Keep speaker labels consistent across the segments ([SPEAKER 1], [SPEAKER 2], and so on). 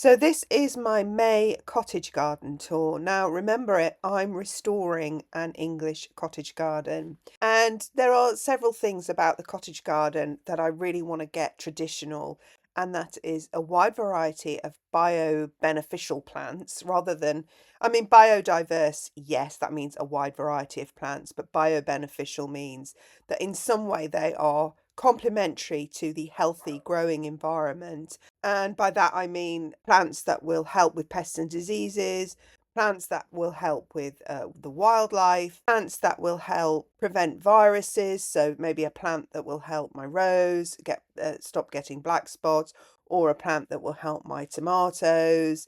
[SPEAKER 1] So this is my May cottage garden tour. Now remember it, I'm restoring an English cottage garden. And there are several things about the cottage garden that I really want to get traditional. And that is a wide variety of bio-beneficial plants rather than, I mean, biodiverse, yes, that means a wide variety of plants, but bio-beneficial means that in some way they are complementary to the healthy growing environment, and by that I mean plants that will help with pests and diseases, plants that will help with the wildlife, plants that will help prevent viruses. So maybe a plant that will help my rose stop getting black spots, or a plant that will help my tomatoes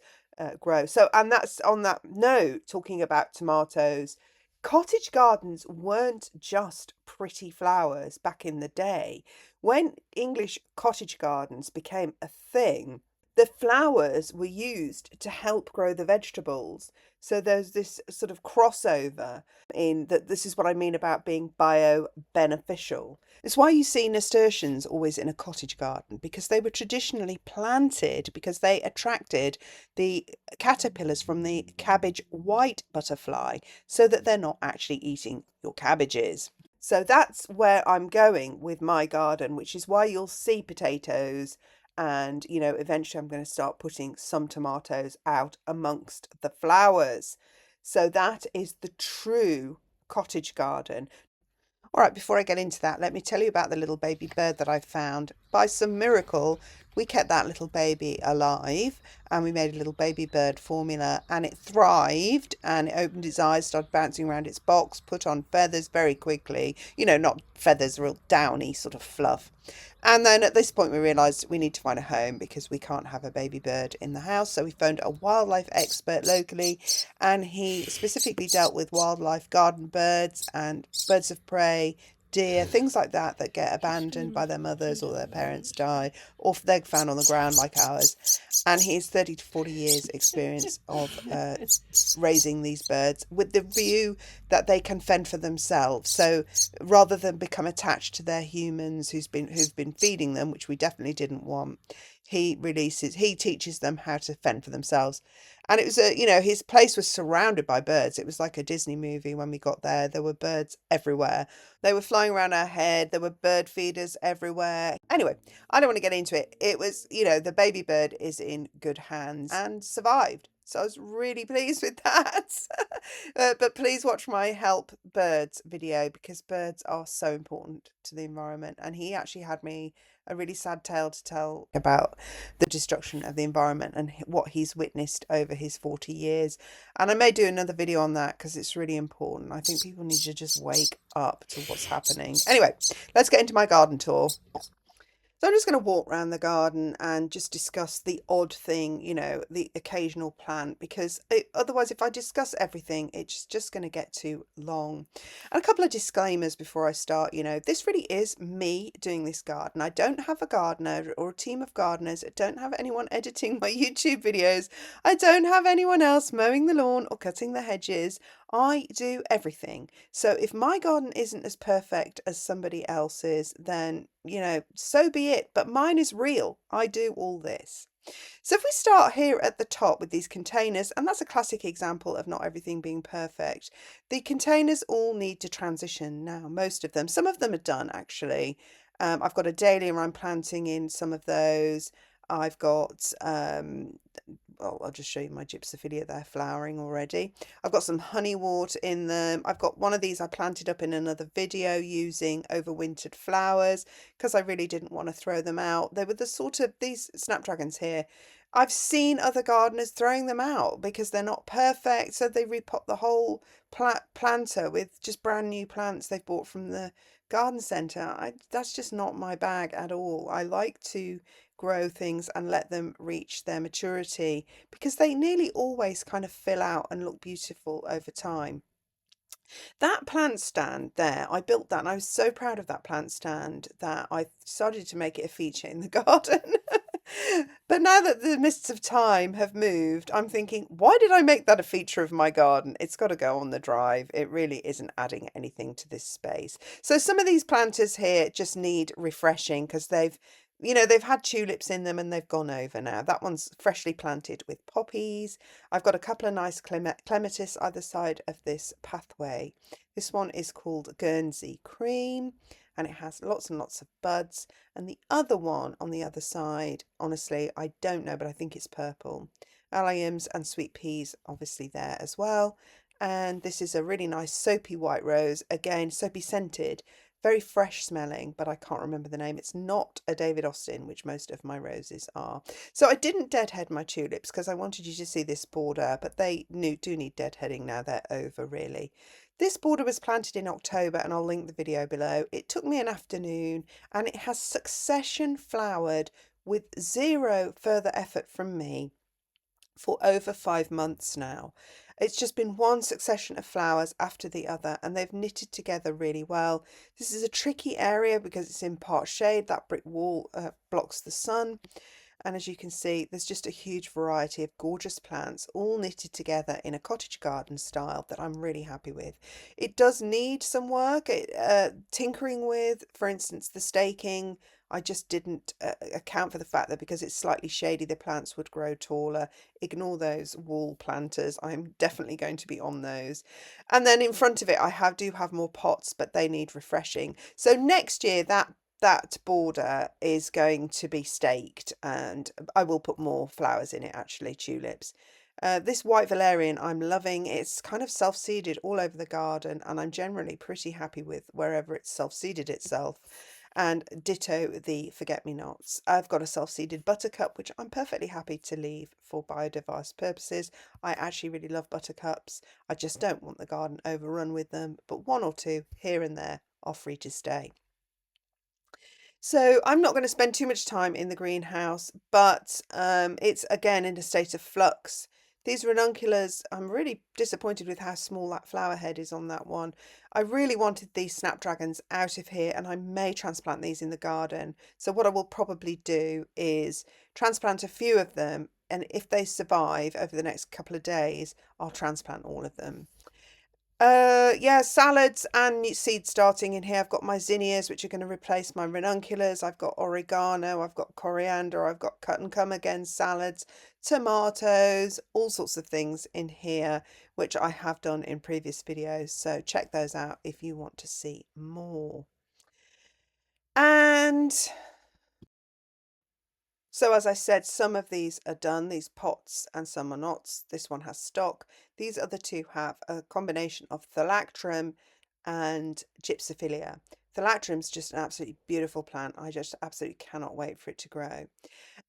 [SPEAKER 1] grow. So, and that's on that note, talking about tomatoes. Cottage gardens weren't just pretty flowers back in the day. When English cottage gardens became a thing, the flowers were used to help grow the vegetables. So there's this sort of crossover in that. This is what I mean about being bio-beneficial. It's why you see nasturtiums always in a cottage garden, because they were traditionally planted because they attracted the caterpillars from the cabbage white butterfly so that they're not actually eating your cabbages. So that's where I'm going with my garden, which is why you'll see potatoes. And, eventually I'm going to start putting some tomatoes out amongst the flowers. So that is the true cottage garden. All right, before I get into that, let me tell you about the little baby bird that I found. By some miracle, we kept that little baby alive and we made a little baby bird formula, and it thrived and it opened its eyes, started bouncing around its box, put on feathers very quickly. Not feathers, real downy sort of fluff. And then at this point, we realised we need to find a home because we can't have a baby bird in the house. So we phoned a wildlife expert locally, and he specifically dealt with wildlife garden birds and birds of prey, deer, things like that that get abandoned by their mothers or their parents die, or they're found on the ground like ours. And he's 30 to 40 years experience of raising these birds with the view that they can fend for themselves. So rather than become attached to their humans who've been feeding them, which we definitely didn't want, he teaches them how to fend for themselves. And it was his place was surrounded by birds. It was like a Disney movie. When we got there, there were birds everywhere. They were flying around our head. There were bird feeders everywhere. Anyway, I don't want to get into it. It was, the baby bird is in good hands and survived. So I was really pleased with that. But please watch my Help Birds video, because birds are so important to the environment. And he actually had me a really sad tale to tell about the destruction of the environment and what he's witnessed over his 40 years. And I may do another video on that because it's really important. I think people need to just wake up to what's happening. Anyway, let's get into my garden tour. So I'm just going to walk around the garden and just discuss the odd thing, the occasional plant, because otherwise if I discuss everything, it's just going to get too long. And a couple of disclaimers before I start. This really is me doing this garden. I don't have a gardener or a team of gardeners. I don't have anyone editing my YouTube videos. I don't have anyone else mowing the lawn or cutting the hedges. I do everything. So if my garden isn't as perfect as somebody else's, then, so be it. But mine is real. I do all this. So if we start here at the top with these containers, and that's a classic example of not everything being perfect. The containers all need to transition now, most of them. Some of them are done, actually. I've got a dahlia I'm planting in some of those. I've got, I'll just show you my gypsophilia there flowering already. I've got some honeywort in them. I've got one of these I planted up in another video using overwintered flowers because I really didn't want to throw them out. They were the sort of, these snapdragons here, I've seen other gardeners throwing them out because they're not perfect. So they repot the whole planter with just brand new plants they've bought from the garden centre. That's just not my bag at all. I like to grow things and let them reach their maturity because they nearly always kind of fill out and look beautiful over time. That plant stand there, I built that and I was so proud of that plant stand that I decided to make it a feature in the garden. But now that the mists of time have moved, I'm thinking, why did I make that a feature of my garden? It's got to go on the drive. It really isn't adding anything to this space. So some of these planters here just need refreshing because they've you know, they've had tulips in them and they've gone over now. That one's freshly planted with poppies. I've got a couple of nice clematis either side of this pathway. This one is called Guernsey Cream and it has lots and lots of buds. And the other one on the other side, honestly, I don't know, but I think it's purple. Alliums and sweet peas obviously there as well. And this is a really nice soapy white rose, again soapy scented, very fresh smelling, but I can't remember the name. It's not a David Austin, which most of my roses are. So I didn't deadhead my tulips because I wanted you to see this border, but they do need deadheading now. They're over, really. This border was planted in October, and I'll link the video below. It took me an afternoon, and it has succession flowered with zero further effort from me for over 5 months now. It's just been one succession of flowers after the other, and they've knitted together really well. This is a tricky area because it's in part shade. That brick wall blocks the sun. And as you can see, there's just a huge variety of gorgeous plants all knitted together in a cottage garden style that I'm really happy with. It does need some work, tinkering with, for instance, the staking. I just didn't account for the fact that because it's slightly shady, the plants would grow taller. Ignore those wall planters. I'm definitely going to be on those. And then in front of it, do have more pots, but they need refreshing. So next year, that border is going to be staked and I will put more flowers in it, actually, tulips. This white valerian I'm loving. It's kind of self-seeded all over the garden and I'm generally pretty happy with wherever it's self-seeded itself. And ditto the forget-me-nots. I've got a self-seeded buttercup, which I'm perfectly happy to leave for biodiverse purposes. I actually really love buttercups. I just don't want the garden overrun with them, but one or two here and there are free to stay. So I'm not going to spend too much time in the greenhouse, but it's again in a state of flux. These ranunculus, I'm really disappointed with how small that flower head is on that one. I really wanted these snapdragons out of here and I may transplant these in the garden. So what I will probably do is transplant a few of them, and if they survive over the next couple of days, I'll transplant all of them. Yeah, salads and seed starting in here. I've got my zinnias, which are going to replace my ranunculus. I've got oregano, I've got coriander, I've got cut and come again salads, tomatoes, all sorts of things in here, which I have done in previous videos. So check those out if you want to see more. And so as I said, some of these are done, these pots, and some are not. This one has stock. These other two have a combination of thalactrum and gypsophilia. Thalactrum's just an absolutely beautiful plant. I just absolutely cannot wait for it to grow.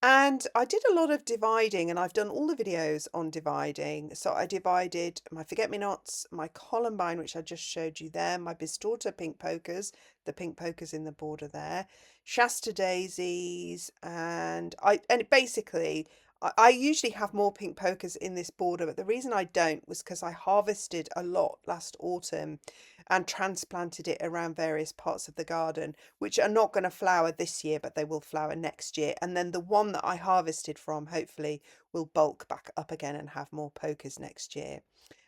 [SPEAKER 1] And I did a lot of dividing, and I've done all the videos on dividing. So I divided my forget-me-nots, my columbine, which I just showed you there, my Bistorta pink pokers, the pink pokers in the border there, Shasta daisies, and basically I usually have more pink pokers in this border, but the reason I don't was because I harvested a lot last autumn and transplanted it around various parts of the garden, which are not going to flower this year, but they will flower next year. And then the one that I harvested from, hopefully, will bulk back up again and have more pokers next year.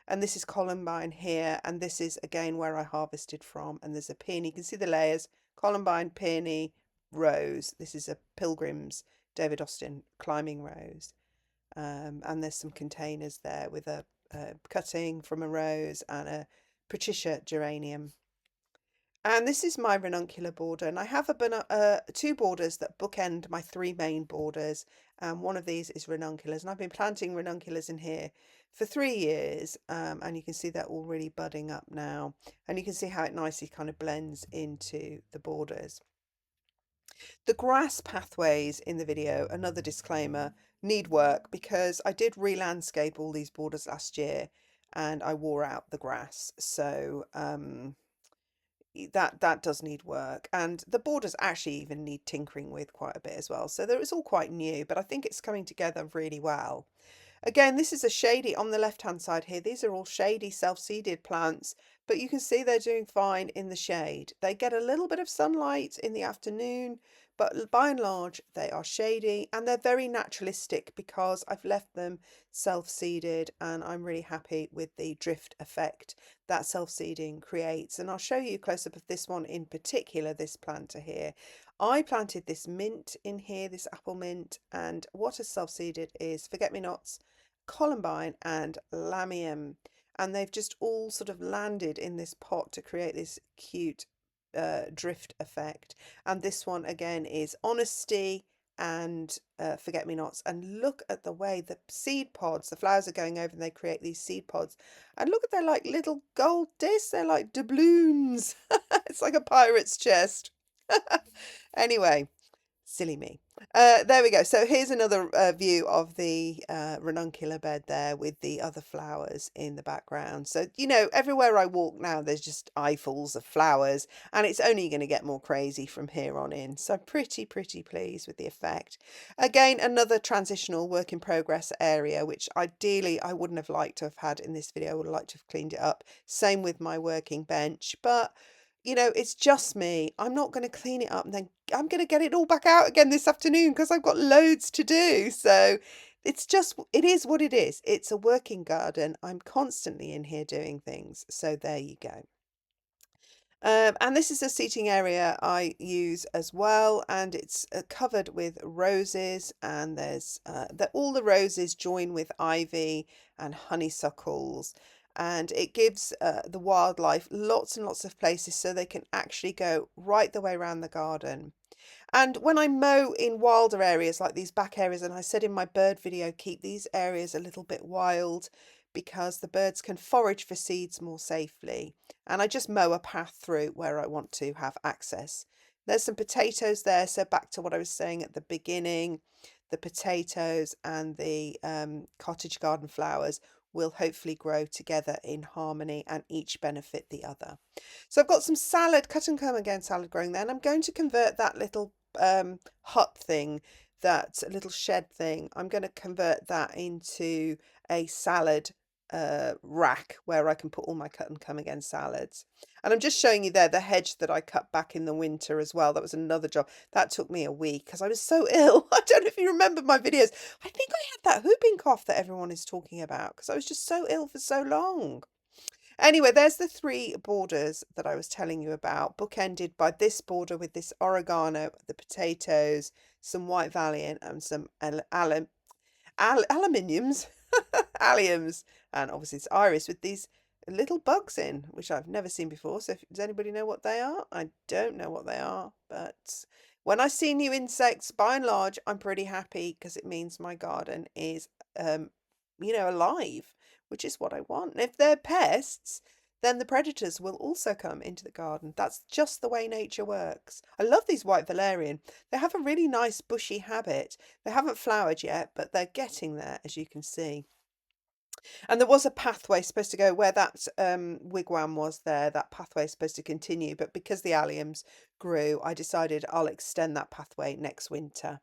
[SPEAKER 1] And this is columbine here, and this is again where I harvested from. And there's a peony. You can see the layers: columbine, peony, rose. This is a Pilgrim's David Austin climbing rose. And there's some containers there with a cutting from a rose and a Patricia geranium. And this is my ranuncular border, and I have two borders that bookend my three main borders. And one of these is ranunculus, and I've been planting ranunculus in here for 3 years, and you can see they're all really budding up now. And you can see how it nicely kind of blends into the borders. The grass pathways in the video, another disclaimer, need work because I did re-landscape all these borders last year and I wore out the grass. So that does need work, and the borders actually even need tinkering with quite a bit as well. So it's all quite new, but I think it's coming together really well. Again, this is a shady on the left hand side here. These are all shady self-seeded plants, but you can see they're doing fine in the shade. They get a little bit of sunlight in the afternoon, but by and large they are shady, and they're very naturalistic because I've left them self-seeded, and I'm really happy with the drift effect that self-seeding creates. And I'll show you a close-up of this one in particular, this planter here. I planted this mint in here, this apple mint, and what has self-seeded is forget-me-nots, columbine, and lamium. And they've just all sort of landed in this pot to create this cute drift effect. And this one again is honesty and forget-me-nots. And look at the way the seed pods, the flowers are going over and they create these seed pods. And look at they're like little gold discs, they're like doubloons. It's like a pirate's chest. Anyway, silly me. There we go. So here's another view of the ranuncular bed there with the other flowers in the background. So, you know, everywhere I walk now, there's just eyefuls of flowers, and it's only going to get more crazy from here on in. So pretty pleased with the effect. Again, another transitional work in progress area, which ideally I wouldn't have liked to have had in this video. I would have liked to have cleaned it up. Same with my working bench, but you know, it's just me. I'm not going to clean it up and then I'm going to get it all back out again this afternoon because I've got loads to do. So it's just, it is what it is. It's a working garden. I'm constantly in here doing things. So there you go. And this is a seating area I use as well, and it's covered with roses, and there's all the roses join with ivy and honeysuckles, and it gives the wildlife lots and lots of places so they can actually go right the way around the garden. And when I mow in wilder areas like these back areas, and I said in my bird video, keep these areas a little bit wild because the birds can forage for seeds more safely. And I just mow a path through where I want to have access. There's some potatoes there. So back to what I was saying at the beginning, the potatoes and the cottage garden flowers will hopefully grow together in harmony and each benefit the other. So I've got some salad, cut and come again salad growing there, and I'm going to convert that little hut thing, that little shed thing, I'm going to convert that into a salad rack where I can put all my cut and come again salads. And I'm just showing you there the hedge that I cut back in the winter as well. That was another job. That took me a week because I was so ill. I don't know if you remember my videos. I think I had that whooping cough that everyone is talking about because I was just so ill for so long. Anyway, there's the three borders that I was telling you about, bookended by this border with this oregano, the potatoes, some white valerian, and some aluminiums, alliums, and obviously it's iris with these little bugs in, which I've never seen before. So does anybody know what they are? I don't know what they are, but when I see new insects, by and large, I'm pretty happy because it means my garden is, alive, which is what I want. And if they're pests, then the predators will also come into the garden. That's just the way nature works. I love these white valerian. They have a really nice bushy habit. They haven't flowered yet, but they're getting there, as you can see. And there was a pathway supposed to go where that wigwam was there. That pathway is supposed to continue, but because the alliums grew, I decided I'll extend that pathway next winter.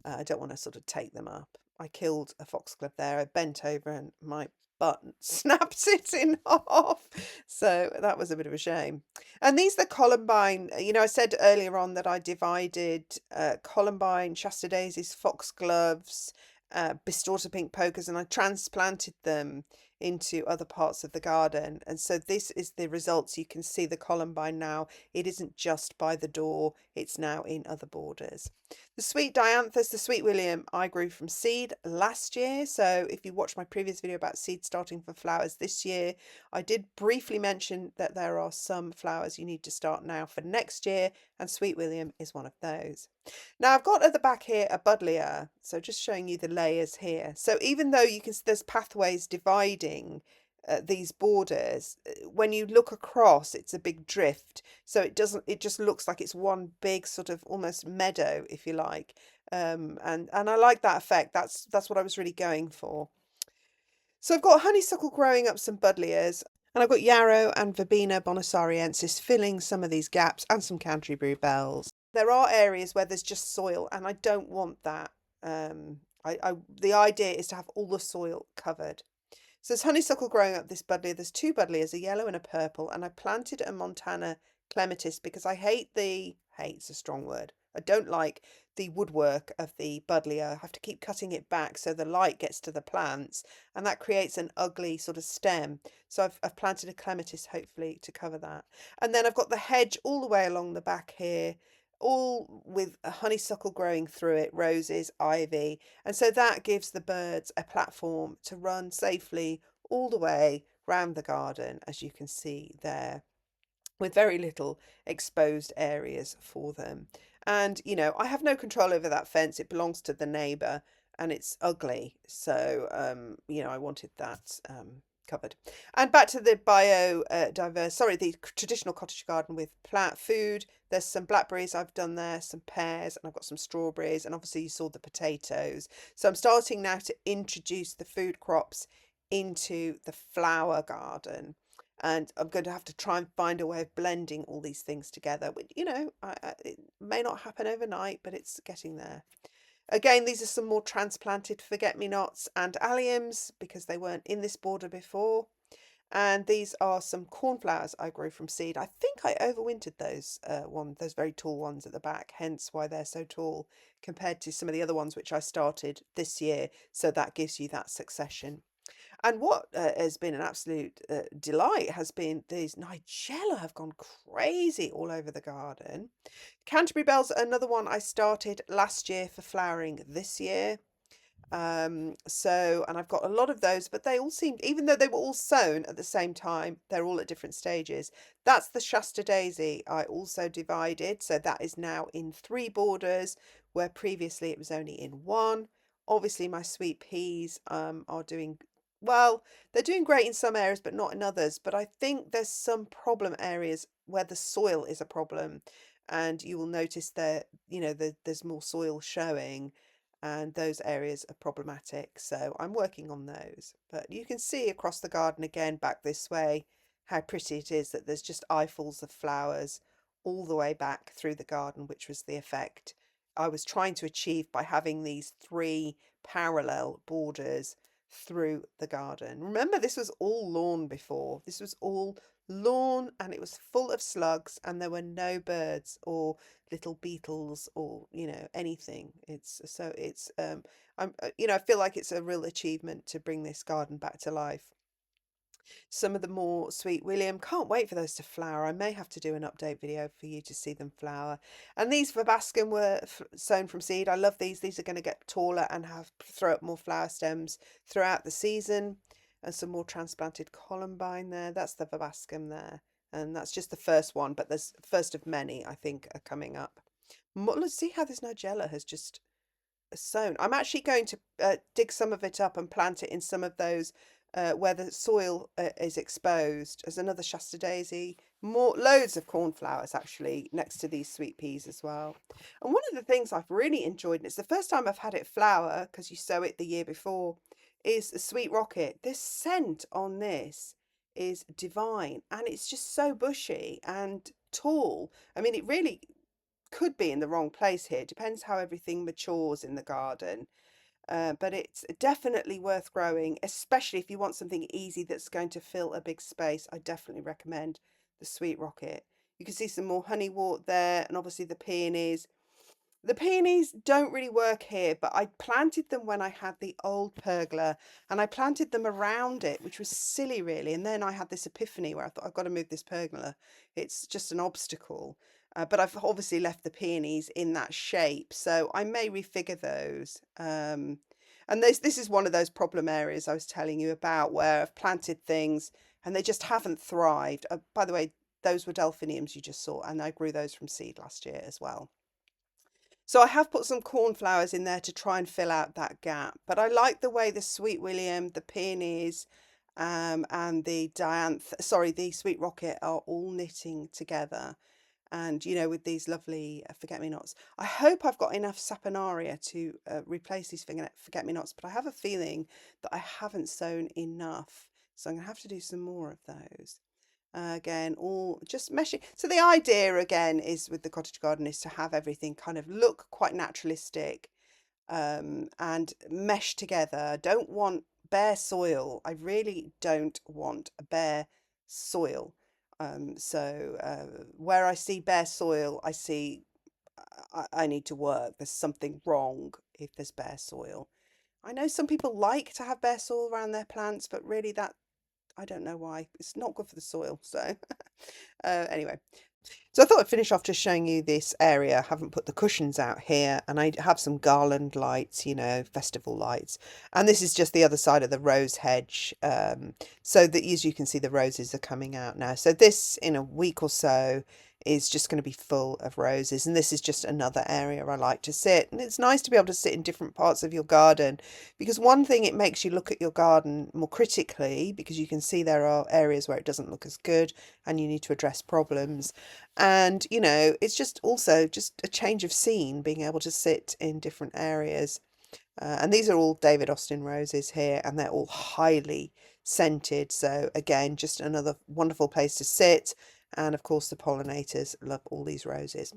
[SPEAKER 1] I don't want to sort of take them up. I killed a foxglove there. I bent over and my butt snapped it in half. So that was a bit of a shame. And these are the columbine. You know, I said earlier on that I divided columbine, Shasta daisies, foxgloves, Bistorta pink pokers, and I transplanted them into other parts of the garden. And so this is the results. You can see the columbine now. It isn't just by the door, it's now in other borders. The sweet dianthus, the sweet William, I grew from seed last year. So if you watch my previous video about seed starting for flowers this year, I did briefly mention that there are some flowers you need to start now for next year, and sweet William is one of those. Now I've got at the back here a buddleia, so just showing you the layers here. So even though you can see there's pathways dividing these borders, when you look across, it's a big drift. So it just looks like it's one big sort of almost meadow, if you like. And I like that effect. That's what I was really going for. So I've got honeysuckle growing up some buddleias, and I've got yarrow and Verbena bonassariensis filling some of these gaps, and some Canterbury bells. There are areas where there's just soil, and I don't want that. The idea is to have all the soil covered. So there's honeysuckle growing up this buddleia. There's two buddleias, a yellow and a purple, and I planted a Montana clematis because I hate's a strong word. I don't like the woodwork of the buddleia. I have to keep cutting it back so the light gets to the plants, and that creates an ugly sort of stem. So I've planted a clematis hopefully to cover that. And then I've got the hedge all the way along the back here, all with a honeysuckle growing through it, roses, ivy. And so that gives the birds a platform to run safely all the way round the garden, as you can see there, with very little exposed areas for them. And, I have no control over that fence. It belongs to the neighbour and it's ugly. So, I wanted that covered. And back to the the traditional cottage garden with plant food. There's some blackberries I've done there, some pears, and I've got some strawberries. And obviously you saw the potatoes. So I'm starting now to introduce the food crops into the flower garden, and I'm going to have to try and find a way of blending all these things together. It may not happen overnight, but it's getting there. Again, these are some more transplanted forget-me-nots and alliums because they weren't in this border before. And these are some cornflowers I grew from seed. I think I overwintered those very tall ones at the back, hence why they're so tall compared to some of the other ones which I started this year. So that gives you that succession. And what has been an absolute delight has been these nigella have gone crazy all over the garden. Canterbury bells are another one I started last year for flowering this year. And I've got a lot of those, but they all seemed, even though they were all sown at the same time, they're all at different stages. That's the Shasta daisy I also divided. So that is now in 3 borders, where previously it was only in 1. Obviously, my sweet peas are doing well. They're doing great in some areas, but not in others. But I think there's some problem areas where the soil is a problem. And you will notice that, there's more soil showing, and those areas are problematic. So I'm working on those. But you can see across the garden again, back this way, how pretty it is that there's just eyefuls of flowers all the way back through the garden, which was the effect I was trying to achieve by having these 3 parallel borders through the garden. Remember, this was all lawn before. This was all lawn, and it was full of slugs, and there were no birds or little beetles or anything. I feel like it's a real achievement to bring this garden back to life. Some of the more sweet William, can't wait for those to flower. I may have to do an update video for you to see them flower. And these verbascum were sown from seed. I love these. These are going to get taller and throw up more flower stems throughout the season. And some more transplanted columbine there. That's the verbascum there. And that's just the first one, but there's first of many, I think, are coming up. Let's see how this nigella has just sown. I'm actually going to dig some of it up and plant it in some of those where the soil is exposed, as another Shasta daisy. Loads of cornflowers actually next to these sweet peas as well. And one of the things I've really enjoyed, and it's the first time I've had it flower because you sow it the year before, is a sweet rocket. This scent on this is divine, and it's just so bushy and tall. I mean, it really could be in the wrong place here. It depends how everything matures in the garden. But it's definitely worth growing, especially if you want something easy that's going to fill a big space. I definitely recommend the sweet rocket. You can see some more honeywort there, and obviously the peonies. The peonies don't really work here, but I planted them when I had the old pergola, and I planted them around it, which was silly really. And then I had this epiphany where I thought, I've got to move this pergola. It's just an obstacle. But I've obviously left the peonies in that shape, so I may refigure those. And this is one of those problem areas I was telling you about, where I've planted things and they just haven't thrived. By the way, those were delphiniums you just saw, and I grew those from seed last year as well. So I have put some cornflowers in there to try and fill out that gap. But I like the way the sweet William, the peonies, and the sweet rocket are all knitting together. And, with these lovely forget-me-nots. I hope I've got enough saponaria to replace these forget-me-nots, but I have a feeling that I haven't sown enough. So I'm going to have to do some more of those. Again, all just meshing. So the idea again is with the cottage garden is to have everything kind of look quite naturalistic, and mesh together. Don't want bare soil. I really don't want a bare soil. Where I see bare soil, I see I need to work. There's something wrong if there's bare soil. I know some people like to have bare soil around their plants, but really I don't know why. It's not good for the soil. So anyway, So I thought I'd finish off just showing you this area. I haven't put the cushions out here, and I have some garland lights, you know, festival lights. And this is just the other side of the rose hedge, so that as you can see, the roses are coming out now. So this, in a week or so, is just going to be full of roses. And this is just another area I like to sit. And it's nice to be able to sit in different parts of your garden, because one thing, it makes you look at your garden more critically, because you can see there are areas where it doesn't look as good and you need to address problems. And, you know, it's just also just a change of scene, being able to sit in different areas. And these are all David Austin roses here, and they're all highly scented. So again, just another wonderful place to sit. And of course, the pollinators love all these roses.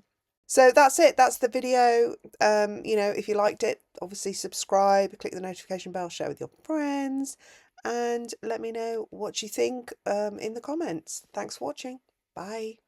[SPEAKER 1] So that's it. That's the video. You know, if you liked it, obviously subscribe, click the notification bell, share with your friends, and let me know what you think in the comments. Thanks for watching. Bye.